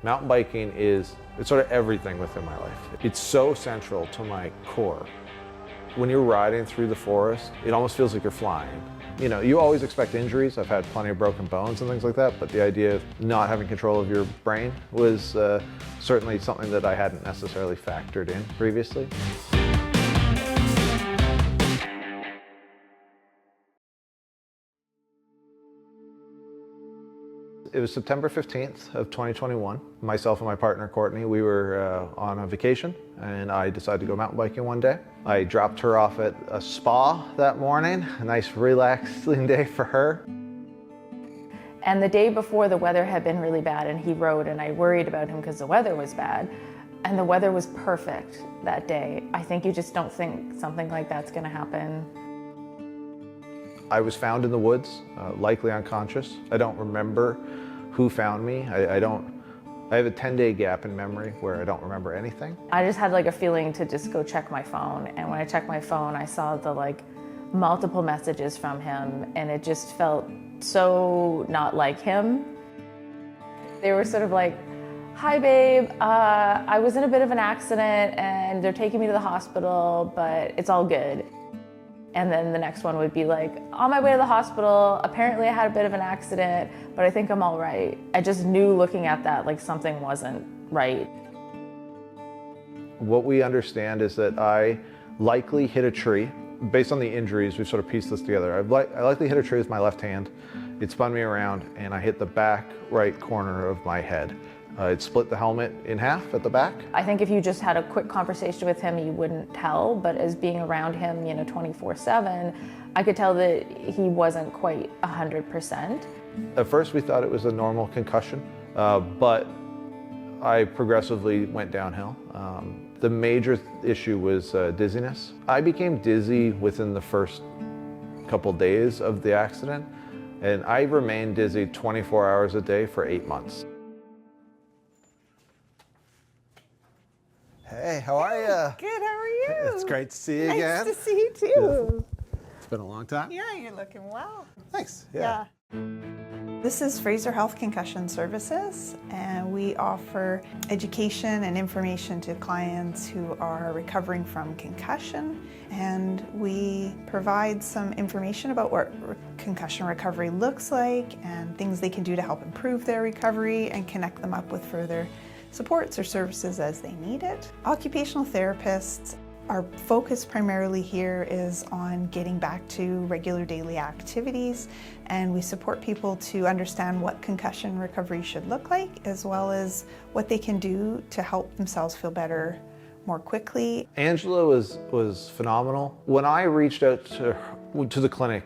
Mountain biking it's sort of everything within my life. It's so central to my core. When you're riding through the forest, it almost feels like you're flying. You know, you always expect injuries. I've had plenty of broken bones and things like that, but the idea of not having control of your brain was certainly something that I hadn't necessarily factored in previously. It was September 15th of 2021. Myself and my partner, Courtney, we were on a vacation and I decided to go mountain biking one day. I dropped her off at a spa that morning, a nice relaxing day for her. And the day before, the weather had been really bad and he rode, and I worried about him because the weather was bad. And the weather was perfect that day. I think you just don't think something like that's gonna happen. I was found in the woods, likely unconscious. I don't remember who found me. I have a 10-day gap in memory where I don't remember anything. I just had like a feeling to just go check my phone. And when I checked my phone, I saw the multiple messages from him, and it just felt so not like him. They were sort of like, "Hi babe, I was in a bit of an accident and they're taking me to the hospital, but it's all good." And then the next one would be like, "On my way to the hospital, apparently I had a bit of an accident, but I think I'm all right." I just knew looking at that like something wasn't right. What we understand is that I likely hit a tree. Based on the injuries, we've sort of pieced this together. I likely hit a tree with my left hand. It spun me around and I hit the back right corner of my head. It split the helmet in half at the back. I think if you just had a quick conversation with him, you wouldn't tell, but as being around him, 24/7, I could tell that he wasn't quite 100%. At first we thought it was a normal concussion, but I progressively went downhill. The major issue was dizziness. I became dizzy within the first couple days of the accident, and I remained dizzy 24 hours a day for 8 months. Hey, how are you? Good, how are you? It's great to see you again. Nice to see you too. It's been a long time. Yeah, you're looking well. Thanks. Yeah. This is Fraser Health Concussion Services, and we offer education and information to clients who are recovering from concussion, and we provide some information about what concussion recovery looks like and things they can do to help improve their recovery and connect them up with further supports or services as they need it. Occupational therapists, our focus primarily here is on getting back to regular daily activities, and we support people to understand what concussion recovery should look like, as well as what they can do to help themselves feel better more quickly. Angela was phenomenal. When I reached out to the clinic,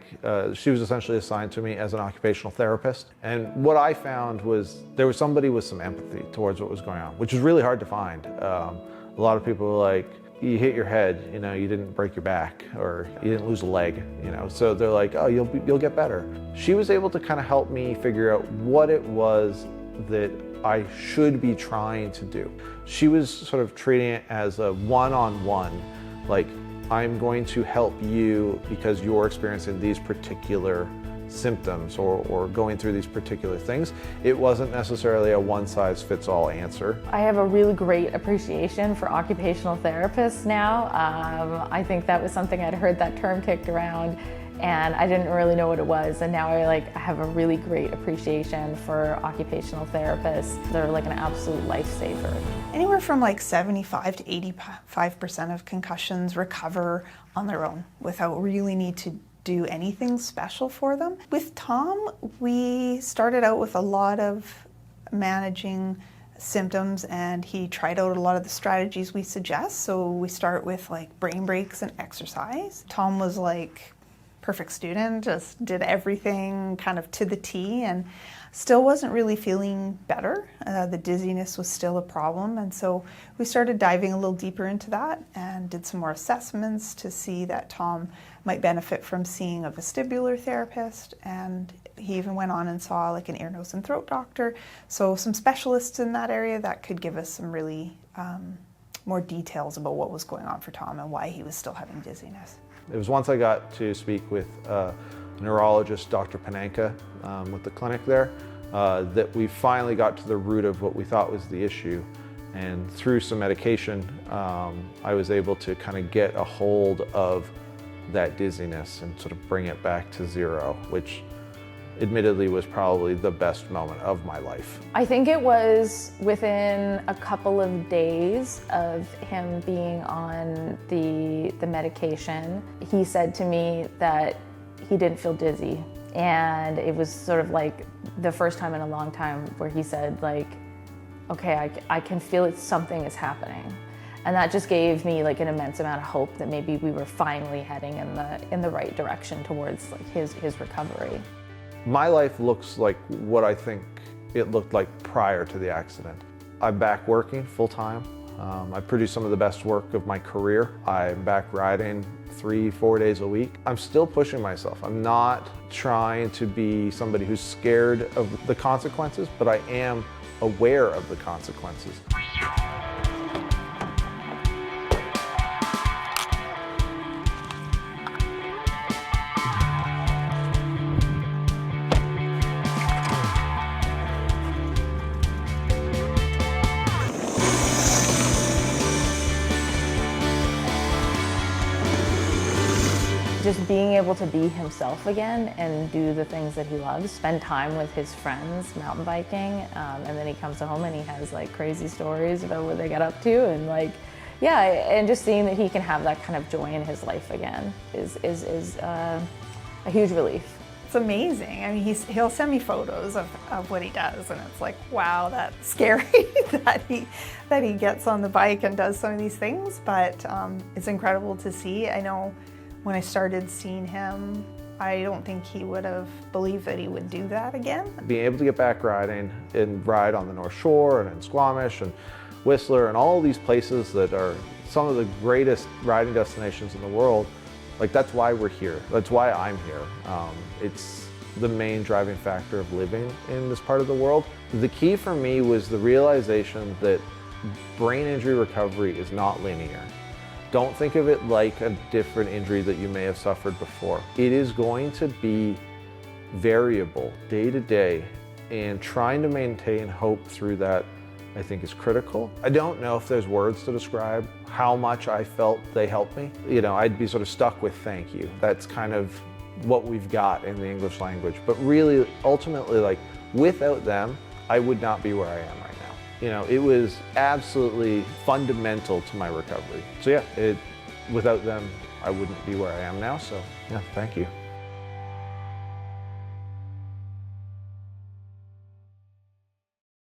she was essentially assigned to me as an occupational therapist. And what I found was there was somebody with some empathy towards what was going on, which was really hard to find. A lot of people were like, "You hit your head, you didn't break your back, or you didn't lose a leg, So they're like, "Oh, you'll get better." She was able to kind of help me figure out what it was that I should be trying to do. She was sort of treating it as a one-on-one, like, I'm going to help you because you're experiencing these particular symptoms or going through these particular things. It wasn't necessarily a one-size-fits-all answer. I have a really great appreciation for occupational therapists now. I think that was something I'd heard that term kicked around, and I didn't really know what it was, and now I have a really great appreciation for occupational therapists. They're like an absolute lifesaver. Anywhere from 75 to 85% of concussions recover on their own without really need to do anything special for them. With Tom, we started out with a lot of managing symptoms, and he tried out a lot of the strategies we suggest. So we start with brain breaks and exercise. Tom was perfect student, just did everything kind of to the T, and still wasn't really feeling better. The dizziness was still a problem, and so we started diving a little deeper into that and did some more assessments to see that Tom might benefit from seeing a vestibular therapist, and he even went on and saw an ear, nose, and throat doctor. So some specialists in that area that could give us some really more details about what was going on for Tom and why he was still having dizziness. It was once I got to speak with neurologist Dr. Pananka with the clinic there, that we finally got to the root of what we thought was the issue. And through some medication, I was able to kind of get a hold of that dizziness and sort of bring it back to zero, which admittedly was probably the best moment of my life. I think it was within a couple of days of him being on the medication, he said to me that he didn't feel dizzy. And it was sort of like the first time in a long time where he said, like, okay, I can feel it, something is happening. And that just gave me like an immense amount of hope that maybe we were finally heading in the right direction towards like his recovery. My life looks like what I think it looked like prior to the accident. I'm back working full time. I produce some of the best work of my career. I'm back riding 3-4 days a week. I'm still pushing myself. I'm not trying to be somebody who's scared of the consequences, but I am aware of the consequences. Just being able to be himself again and do the things that he loves, spend time with his friends mountain biking, and then he comes home and he has like crazy stories about what they get up to, and like, yeah, and just seeing that he can have that kind of joy in his life again is a huge relief. It's amazing. I mean, he'll send me photos of what he does, and it's like, wow, that's scary that he gets on the bike and does some of these things, but it's incredible to see. I know when I started seeing him, I don't think he would have believed that he would do that again. Being able to get back riding and ride on the North Shore and in Squamish and Whistler and all these places that are some of the greatest riding destinations in the world, like that's why we're here. That's why I'm here. It's the main driving factor of living in this part of the world. The key for me was the realization that brain injury recovery is not linear. Don't think of it like a different injury that you may have suffered before. It is going to be variable day to day, and trying to maintain hope through that, I think, is critical. I don't know if there's words to describe how much I felt they helped me. You know, I'd be sort of stuck with thank you. That's kind of what we've got in the English language. But really, ultimately, like, without them, I would not be where I am right now. You know, it was absolutely fundamental to my recovery. So yeah, without them, I wouldn't be where I am now. So yeah, thank you.